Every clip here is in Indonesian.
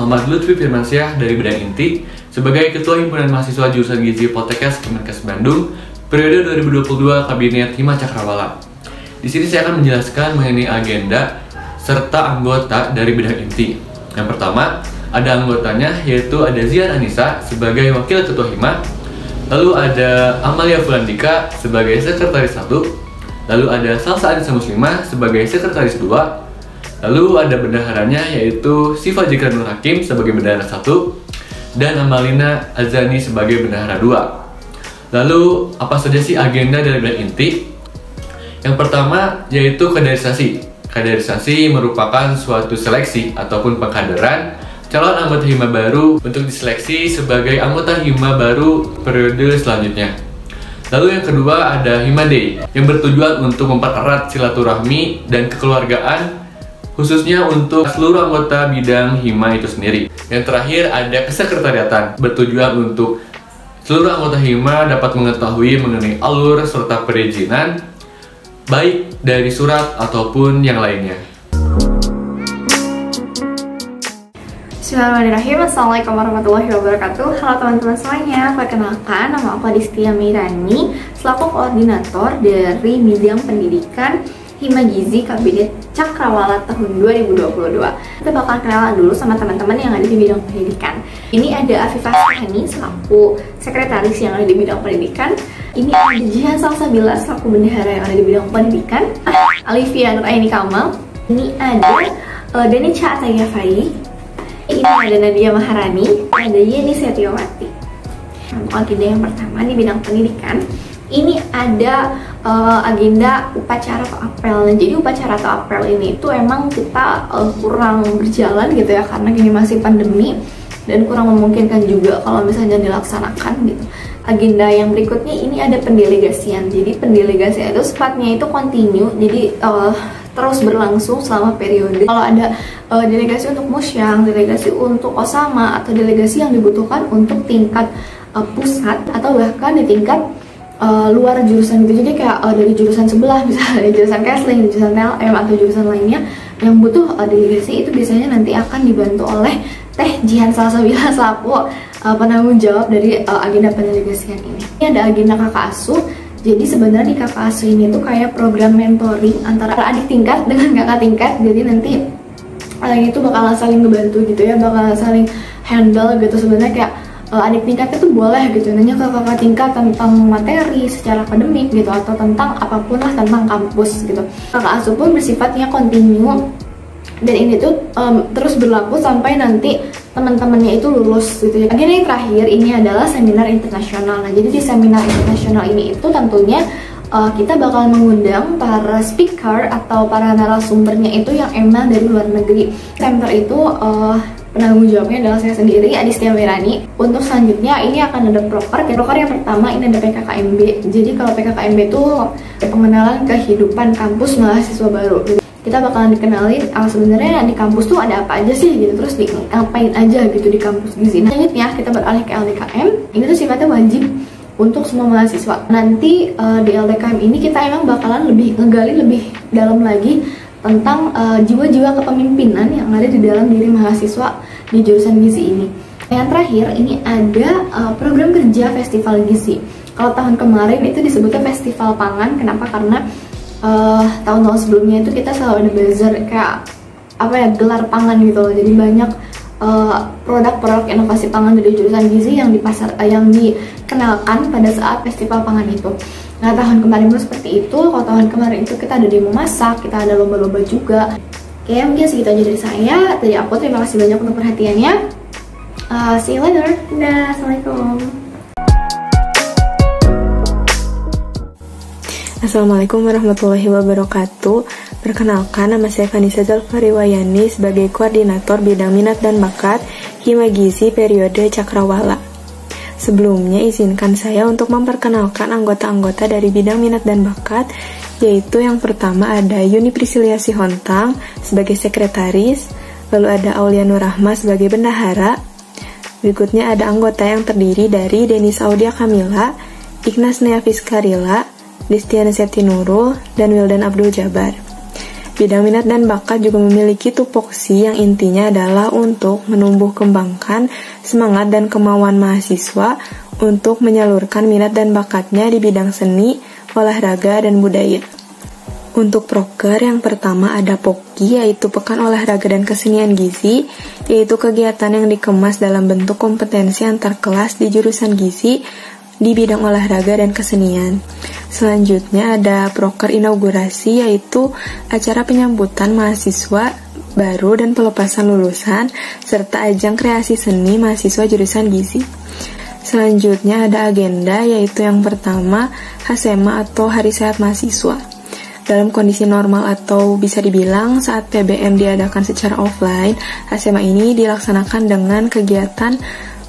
Muhammad Lutfi Firmansyah dari Bidang Inti sebagai Ketua Himpunan Mahasiswa Jurusan Gizi Poltekkes Kemenkes Bandung periode 2022 Kabinet Hima Cakrawala. Di sini saya akan menjelaskan mengenai agenda serta anggota dari Bidang Inti. Yang pertama, ada anggotanya yaitu ada Zian Anissa sebagai Wakil Ketua Hima, lalu ada Amalia Fulandika sebagai Sekretaris 1, lalu ada Salsa Anissa Muslimah sebagai Sekretaris 2, lalu ada bendaharanya yaitu Siva Jikran Nur Hakim sebagai bendahara 1, dan Amalina Azani sebagai bendahara 2. Lalu apa saja sih agenda dari Bidang Inti? Yang pertama yaitu kaderisasi. Kaderisasi merupakan suatu seleksi ataupun pengkaderan calon anggota Hima baru untuk diseleksi sebagai anggota Hima baru periode selanjutnya. Lalu yang kedua ada Hima Day yang bertujuan untuk mempererat silaturahmi dan kekeluargaan khususnya untuk seluruh anggota bidang Hima itu sendiri. Yang terakhir ada kesekretariatan bertujuan untuk seluruh anggota Hima dapat mengetahui mengenai alur serta perizinan baik dari surat ataupun yang lainnya. Bismillahirrahmanirrahim. Assalamualaikum warahmatullahi wabarakatuh. Halo teman-teman semuanya, perkenalkan nama aku Adistia Mirani selaku koordinator dari bidang pendidikan Hima Gizi Kabinet Cakrawala tahun 2022. Kita bakal kenalan dulu sama teman-teman yang ada di bidang pendidikan. Ini ada Afifah Suhani selaku sekretaris yang ada di bidang pendidikan. Ini ada Jihan Salsabila selaku bendahara yang ada di bidang pendidikan. Alivia Nuraini Kamal. Ini ada Danica Atayafai. Ini ada Nadia Maharani, ada Yeni Setiawati. Untuk agenda yang pertama di bidang pendidikan, ini ada agenda upacara atau apel. Jadi upacara atau apel ini itu emang kita kurang berjalan gitu ya, karena gini masih pandemi dan kurang memungkinkan juga kalau misalnya dilaksanakan gitu. Agenda yang berikutnya ini ada pendelegasian. Jadi pendelegasian itu sifatnya itu kontinu, jadi terus berlangsung selama periode. Kalau ada delegasi untuk musyang, delegasi untuk osama, atau delegasi yang dibutuhkan untuk tingkat pusat atau bahkan di tingkat luar jurusan gitu. Jadi kayak dari jurusan sebelah, misalnya dari jurusan Kesling, jurusan TLM atau jurusan lainnya yang butuh delegasi, itu biasanya nanti akan dibantu oleh Teh Jihan Salsabila selaku penanggung jawab dari agenda pendelegasian ini. Ini ada agenda kakak asuh. Jadi sebenarnya di kakak asuh ini tuh kayak program mentoring antara adik tingkat dengan kakak tingkat. Jadi nanti itu bakal saling ngebantu gitu ya, bakal saling handle gitu. Sebenarnya kayak adik tingkat itu boleh gitu nanya ke kakak tingkat tentang materi secara akademik gitu, atau tentang apapun lah tentang kampus gitu. Kakak asuh pun bersifatnya kontinu dan ini tuh terus berlaku sampai nanti teman-temannya itu lulus gitu ya. Agenda yang terakhir ini adalah seminar internasional. Nah, jadi di seminar internasional ini itu tentunya kita bakal mengundang para speaker atau para narasumbernya itu yang emang dari luar negeri. Seminar itu penanggung jawabnya adalah saya sendiri, Adistia Mirani. Untuk selanjutnya ini akan ada proker. Proker yang pertama ini ada PKKMB. Jadi kalau PKKMB itu pengenalan kehidupan kampus mahasiswa baru. Kita bakalan dikenalin sebenarnya di kampus tuh ada apa aja sih gitu, terus ngapain aja gitu di kampus gizi. Nah, selanjutnya kita beralih ke LDKM. Ini tuh sifatnya wajib untuk semua mahasiswa. Nanti di LDKM ini kita emang bakalan lebih ngegali lebih dalam lagi tentang jiwa-jiwa kepemimpinan yang ada di dalam diri mahasiswa di jurusan gizi ini. Yang terakhir ini ada program kerja festival gizi. Kalau tahun kemarin itu disebutnya festival pangan. Kenapa? Karena tahun-tahun sebelumnya itu kita selalu ada buzzer kayak apa ya, gelar pangan gitu loh. Jadi banyak produk-produk inovasi pangan dari jurusan gizi yang yang dikenalkan pada saat festival pangan itu. Nah, tahun kemarin pun seperti itu. Kalau tahun kemarin itu kita ada demo masak, kita ada lomba-lomba juga. Oke, mungkin segitu aja dari saya. Dari aku terima kasih banyak untuk perhatiannya. See you later. Dadah, assalamualaikum. Assalamualaikum warahmatullahi wabarakatuh. Perkenalkan, nama saya Vanessa Zalfariwayani sebagai Koordinator Bidang Minat dan Bakat Hima Gizi periode Cakrawala. Sebelumnya izinkan saya untuk memperkenalkan anggota-anggota dari Bidang Minat dan Bakat, yaitu yang pertama ada Yuni Priscilia Sihontang sebagai Sekretaris, lalu ada Aulia Nurrahma sebagai Bendahara. Berikutnya ada anggota yang terdiri dari Denis Audia Kamila, Ignas Neafis Karila, Listiana Septi Nurul, dan Wildan Abdul Jabar. Bidang minat dan bakat juga memiliki tupoksi yang intinya adalah untuk menumbuh kembangkan semangat dan kemauan mahasiswa untuk menyalurkan minat dan bakatnya di bidang seni, olahraga, dan budaya. Untuk proker yang pertama ada POKI, yaitu Pekan Olahraga dan Kesenian Gizi, yaitu kegiatan yang dikemas dalam bentuk kompetensi antar kelas di jurusan gizi di bidang olahraga dan kesenian. Selanjutnya ada proker inaugurasi, yaitu acara penyambutan mahasiswa baru dan pelepasan lulusan, serta ajang kreasi seni mahasiswa jurusan gizi. Selanjutnya ada agenda, yaitu yang pertama HSEMA atau Hari Sehat Mahasiswa. Dalam kondisi normal atau bisa dibilang saat PBM diadakan secara offline, HSEMA ini dilaksanakan dengan kegiatan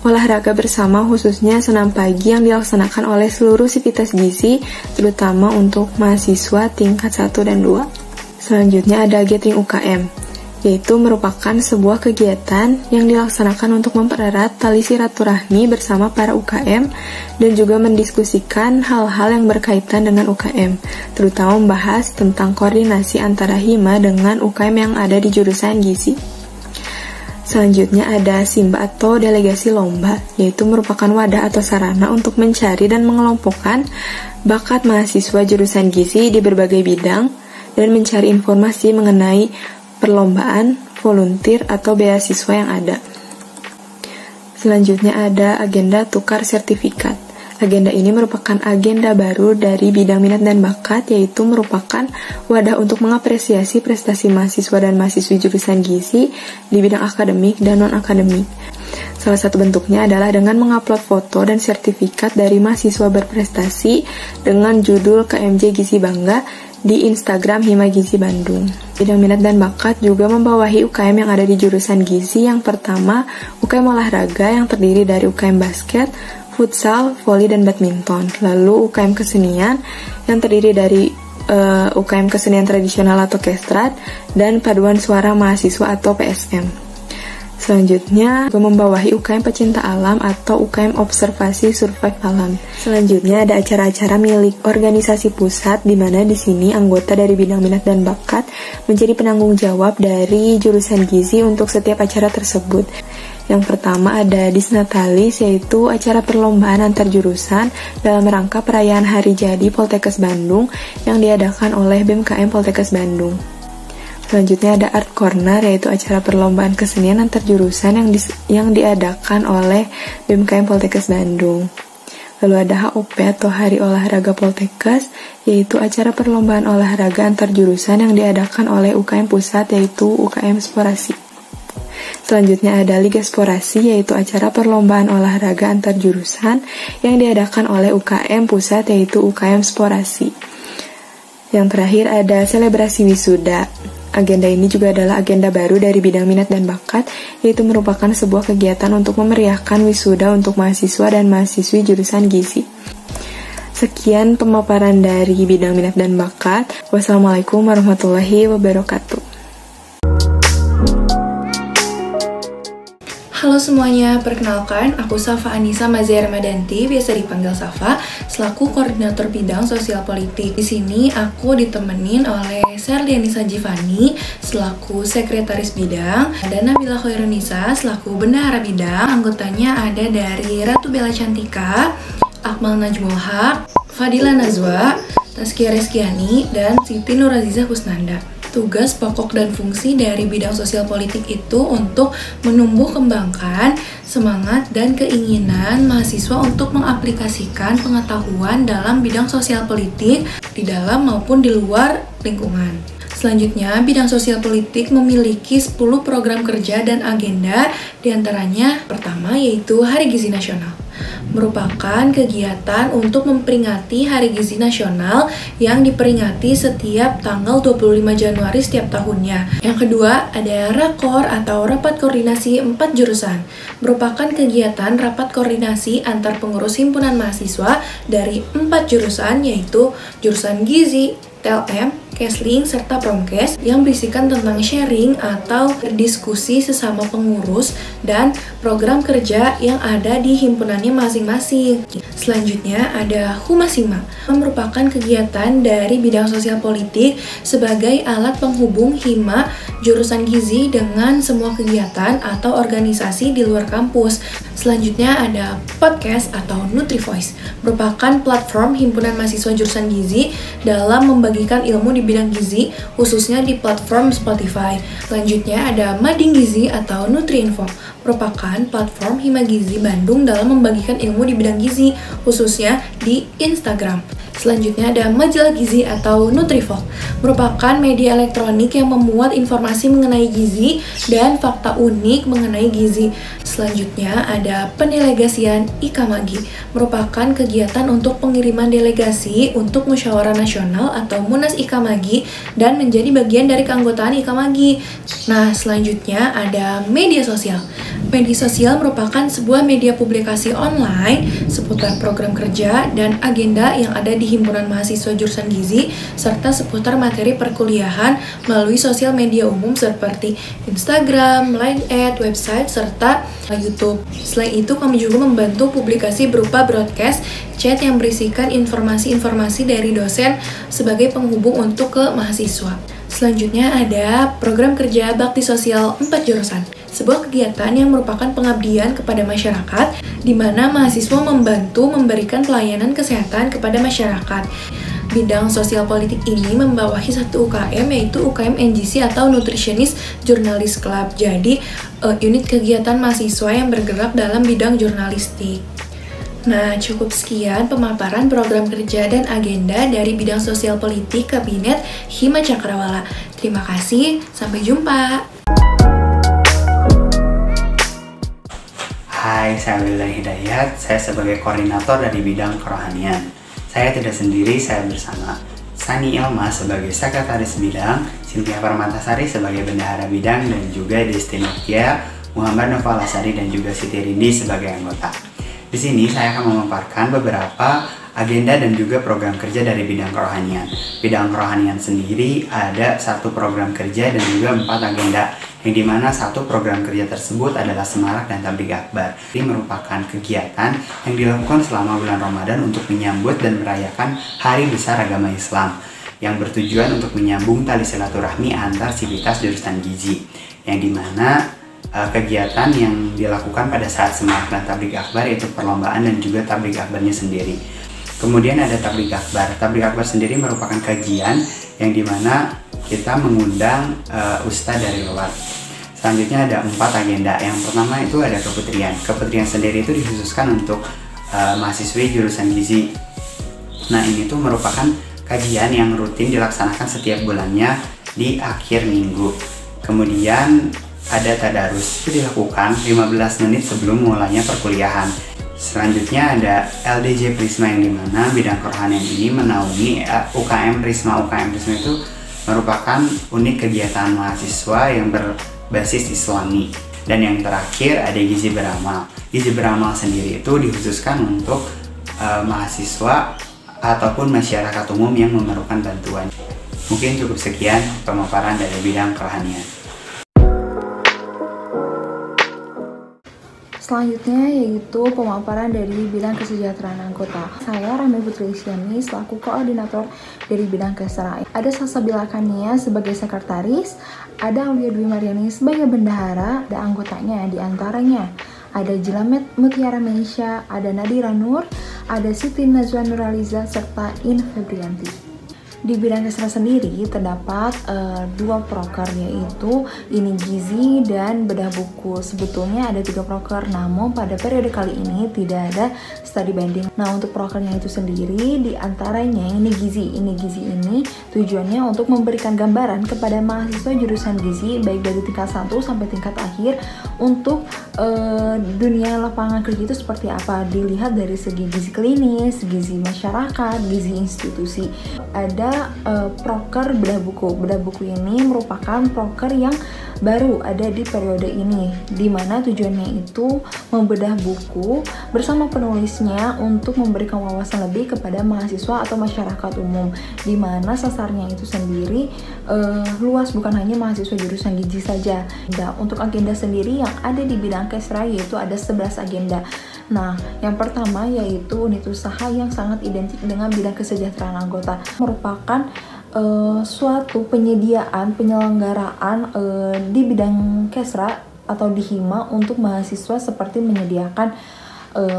olahraga bersama, khususnya senam pagi yang dilaksanakan oleh seluruh sivitas gizi, terutama untuk mahasiswa tingkat 1 dan 2. Selanjutnya ada gathering UKM, yaitu merupakan sebuah kegiatan yang dilaksanakan untuk mempererat tali silaturahmi bersama para UKM dan juga mendiskusikan hal-hal yang berkaitan dengan UKM, terutama membahas tentang koordinasi antara HIMA dengan UKM yang ada di jurusan gizi. Selanjutnya ada SIMBA atau delegasi lomba, yaitu merupakan wadah atau sarana untuk mencari dan mengelompokkan bakat mahasiswa jurusan gizi di berbagai bidang dan mencari informasi mengenai perlombaan, volunteer, atau beasiswa yang ada. Selanjutnya ada agenda tukar sertifikat. Agenda ini merupakan agenda baru dari bidang minat dan bakat, yaitu merupakan wadah untuk mengapresiasi prestasi mahasiswa dan mahasiswi jurusan gizi di bidang akademik dan non-akademik. Salah satu bentuknya adalah dengan mengupload foto dan sertifikat dari mahasiswa berprestasi dengan judul KMJ Gizi Bangga di Instagram Hima Gizi Bandung. Bidang minat dan bakat juga membawahi UKM yang ada di jurusan gizi. Yang pertama, UKM olahraga yang terdiri dari UKM basket, futsal, voli, dan badminton. Lalu UKM kesenian yang terdiri dari UKM kesenian tradisional atau kestrat dan paduan suara mahasiswa atau PSM. Selanjutnya, membawahi UKM pecinta alam atau UKM observasi survive alam. Selanjutnya ada acara-acara milik organisasi pusat, di mana di sini anggota dari bidang minat dan bakat menjadi penanggung jawab dari jurusan gizi untuk setiap acara tersebut. Yang pertama ada Disnatalis, yaitu acara perlombaan antar jurusan dalam rangka perayaan Hari Jadi Poltekkes Bandung yang diadakan oleh BMKM Poltekkes Bandung. Selanjutnya ada Art Corner, yaitu acara perlombaan kesenian antar jurusan yang diadakan oleh BMKM Poltekkes Bandung. Lalu ada HOP atau Hari Olahraga Poltekkes, yaitu acara perlombaan olahraga antar jurusan yang diadakan oleh UKM Pusat, yaitu UKM Sporasi. Selanjutnya ada Liga Sporasi, yaitu acara perlombaan olahraga antar jurusan yang diadakan oleh UKM Pusat, yaitu UKM Sporasi. Yang terakhir ada Selebrasi Wisuda. Agenda ini juga adalah agenda baru dari bidang minat dan bakat, yaitu merupakan sebuah kegiatan untuk memeriahkan wisuda untuk mahasiswa dan mahasiswi jurusan gizi. Sekian pemaparan dari bidang minat dan bakat. Wassalamualaikum warahmatullahi wabarakatuh. Halo semuanya, perkenalkan aku Safa Anissa Mazia Ramadanti, biasa dipanggil Safa, selaku koordinator bidang sosial politik. Di sini aku ditemenin oleh Serliani Sajifani selaku sekretaris bidang, dan Nabila Khairunisa selaku bendahara bidang. Anggotanya ada dari Ratu Bella Cantika, Akmal Najmul Haq, Fadila Nazwa, Taskia Reskiani, dan Siti Nuraziza Kusnanda. Tugas pokok dan fungsi dari bidang sosial politik itu untuk menumbuh kembangkan semangat dan keinginan mahasiswa untuk mengaplikasikan pengetahuan dalam bidang sosial politik di dalam maupun di luar lingkungan. Selanjutnya, bidang sosial politik memiliki 10 program kerja dan agenda, diantaranya pertama yaitu Hari Gizi Nasional. Merupakan kegiatan untuk memperingati Hari Gizi Nasional yang diperingati setiap tanggal 25 Januari setiap tahunnya. Yang kedua, ada Rakor atau Rapat Koordinasi 4 Jurusan. Merupakan kegiatan rapat koordinasi antar pengurus himpunan mahasiswa dari 4 jurusan, yaitu jurusan Gizi, TLM, Kesling, serta Promkes yang berisikan tentang sharing atau diskusi sesama pengurus dan program kerja yang ada di himpunannya masing-masing. Selanjutnya ada Humasima, merupakan kegiatan dari bidang sosial politik sebagai alat penghubung hima jurusan gizi dengan semua kegiatan atau organisasi di luar kampus. Selanjutnya ada Podcast atau NutriVoice, merupakan platform himpunan mahasiswa jurusan gizi dalam membagikan ilmu di bidang gizi, khususnya di platform Spotify. Selanjutnya ada Mading Gizi atau Nutriinfo, merupakan platform Hima Gizi Bandung dalam membagikan ilmu di bidang gizi, khususnya di Instagram. Selanjutnya ada Majalah Gizi atau Nutrivok, merupakan media elektronik yang memuat informasi mengenai gizi dan fakta unik mengenai gizi. Selanjutnya ada Pendelegasian Ikamagi, merupakan kegiatan untuk pengiriman delegasi untuk Musyawarah Nasional atau Munas Ikamagi dan menjadi bagian dari keanggotaan Ikamagi. Nah, selanjutnya ada media sosial. Media sosial merupakan sebuah media publikasi online seputar program kerja dan agenda yang ada di himpunan mahasiswa jurusan gizi serta seputar materi perkuliahan melalui sosial media umum seperti Instagram, Line Ad, website, serta YouTube. Selain itu, kami juga membantu publikasi berupa broadcast, chat yang berisikan informasi-informasi dari dosen sebagai penghubung untuk ke mahasiswa. Selanjutnya ada program kerja bakti sosial 4 jurusan, sebuah kegiatan yang merupakan pengabdian kepada masyarakat di mana mahasiswa membantu memberikan pelayanan kesehatan kepada masyarakat. Bidang sosial politik ini membawahi satu UKM, yaitu UKM NGC atau Nutritionist Journalist Club. Jadi, unit kegiatan mahasiswa yang bergerak dalam bidang jurnalistik. Nah, cukup sekian pemaparan program kerja dan agenda dari bidang sosial politik Kabinet Hima Cakrawala. Terima kasih, sampai jumpa. Hai, saya Wildan Hidayat. Saya sebagai koordinator dari bidang kerohanian. Saya tidak sendiri, saya bersama Sani Ilma sebagai sekretaris bidang, Cynthia Permatasari sebagai bendahara bidang, dan juga Desti Nokia, Muhammad Novalasari, dan juga Siti Rindi sebagai anggota. Di sini saya akan memaparkan beberapa agenda dan juga program kerja dari bidang kerohanian. Bidang kerohanian sendiri ada 1 program kerja dan juga 4 agenda, yang dimana 1 program kerja tersebut adalah Semarak dan Tabligh Akbar. Ini merupakan kegiatan yang dilakukan selama bulan Ramadan untuk menyambut dan merayakan Hari Besar Agama Islam, yang bertujuan untuk menyambung tali silaturahmi antar sivitas jurusan gizi, yang dimana kegiatan yang dilakukan pada saat Semarak dan Tabligh Akbar yaitu perlombaan dan juga Tabligh Akbarnya sendiri. Kemudian ada Tabligh Akbar. Tabligh Akbar sendiri merupakan kajian yang dimana kita mengundang ustadz dari luar. Selanjutnya ada 4 agenda. Yang pertama itu ada keputrian. Keputrian sendiri itu dikhususkan untuk mahasiswi jurusan gizi. Nah, ini tuh merupakan kajian yang rutin dilaksanakan setiap bulannya di akhir minggu. Kemudian ada tadarus, itu dilakukan 15 menit sebelum mulainya perkuliahan. Selanjutnya ada LDJ Prisma, yang dimana bidang kerohanian ini menaungi UKM Prisma. UKM Prisma itu merupakan unit kegiatan mahasiswa yang berbasis Islami. Dan yang terakhir ada Gizi Beramal. Gizi Beramal sendiri itu dikhususkan untuk mahasiswa ataupun masyarakat umum yang memerlukan bantuan. Mungkin cukup sekian pemaparan dari bidang kerohanian. Selanjutnya yaitu pemaparan dari bidang kesejahteraan anggota. Saya Rame Putri Isyani selaku koordinator dari bidang kesejahteraan. Ada Salsabila Kania sebagai sekretaris, ada Aulia Dwi Mariani sebagai bendahara, ada anggotanya diantaranya ada Jilamet Mutiara Meisha, ada Nadira Nur, ada Siti Najwa Nuraliza, serta In Febrianti. Di bidang kesehatan sendiri terdapat 2 proker, yaitu ini gizi dan bedah buku. Sebetulnya ada 3 proker, namun pada periode kali ini tidak ada study banding. Nah, untuk prokernya itu sendiri diantaranya ini gizi. Ini gizi ini tujuannya untuk memberikan gambaran kepada mahasiswa jurusan gizi baik dari tingkat 1 sampai tingkat akhir untuk dunia lapangan kerja itu seperti apa. Dilihat dari segi gizi klinis, gizi masyarakat, gizi institusi. Ada proker bedah buku. Bedah buku ini merupakan proker yang baru ada di periode ini, di mana tujuannya itu membedah buku bersama penulisnya untuk memberikan wawasan lebih kepada mahasiswa atau masyarakat umum, di mana sasarnya itu sendiri luas, bukan hanya mahasiswa jurusan gizi saja. Nah, untuk agenda sendiri yang ada di bidang Kesra yaitu ada 11 agenda. Nah, yang pertama yaitu unit usaha yang sangat identik dengan bidang kesejahteraan anggota, merupakan suatu penyelenggaraan di bidang Kesra atau di Hima untuk mahasiswa, seperti menyediakan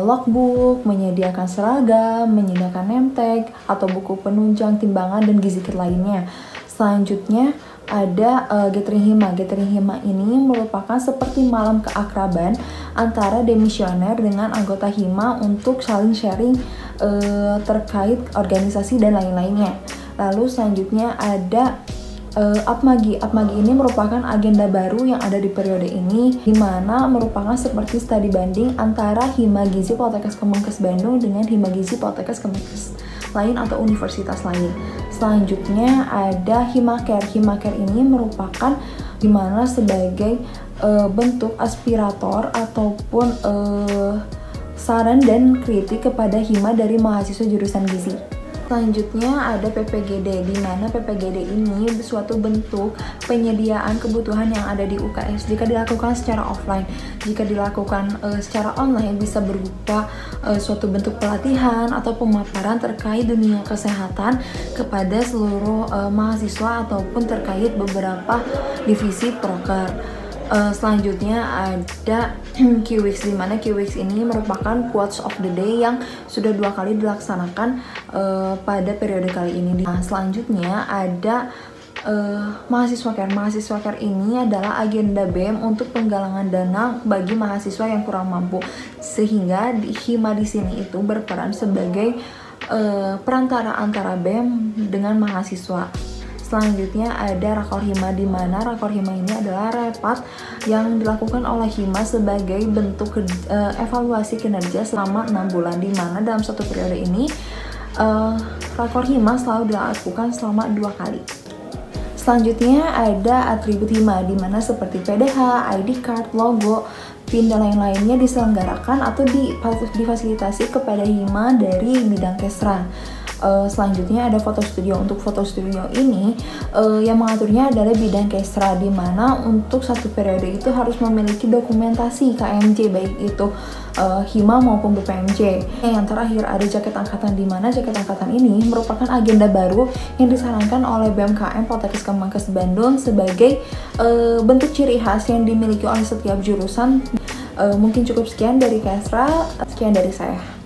logbook, menyediakan seragam, menyediakan name tag atau buku penunjang timbangan dan gizi kit lainnya. Selanjutnya ada Gathering Hima. Gathering Hima ini merupakan seperti malam keakraban antara demisioner dengan anggota Hima untuk saling sharing terkait organisasi dan lain-lainnya. Lalu selanjutnya ada Apmagi. Apmagi ini merupakan agenda baru yang ada di periode ini, di mana merupakan seperti studi banding antara Hima Gizi Poltekkes Kemenkes Bandung dengan Hima Gizi Poltekkes Kemenkes lain atau universitas lain. Selanjutnya ada Himaker. Himaker ini merupakan dimana sebagai bentuk aspirator ataupun saran dan kritik kepada Hima dari mahasiswa jurusan gizi. Selanjutnya ada PPGD, di mana PPGD ini suatu bentuk penyediaan kebutuhan yang ada di UKS jika dilakukan secara offline. Jika dilakukan secara online bisa berupa suatu bentuk pelatihan atau pemaparan terkait dunia kesehatan kepada seluruh mahasiswa ataupun terkait beberapa divisi proker. Selanjutnya ada QWeeks, di mana QWeeks ini merupakan quotes of the day yang sudah 2 kali dilaksanakan pada periode kali ini. Nah, selanjutnya ada mahasiswa care. Mahasiswa care ini adalah agenda BEM untuk penggalangan dana bagi mahasiswa yang kurang mampu, sehingga Hima di sini itu berperan sebagai perantara antara BEM dengan mahasiswa. Selanjutnya ada Rakor Hima, di mana Rakor Hima ini adalah rapat yang dilakukan oleh Hima sebagai bentuk evaluasi kinerja selama 6 bulan, di mana dalam satu periode ini Rakor Hima selalu dilakukan selama 2 kali. Selanjutnya ada atribut Hima, di mana seperti PDH, ID card, logo, PIN dan lain-lainnya diselenggarakan atau difasilitasi kepada Hima dari bidang Kesra. Selanjutnya ada foto studio. Untuk foto studio ini yang mengaturnya adalah bidang Kesra, di mana untuk satu periode itu harus memiliki dokumentasi KMJ, baik itu Hima maupun BPMJ. Yang terakhir ada jaket angkatan, di mana jaket angkatan ini merupakan agenda baru yang disarankan oleh BMKM Poltekkes Kemenkes Bandung sebagai bentuk ciri khas yang dimiliki oleh setiap jurusan. Mungkin cukup sekian dari Kesra, sekian dari saya.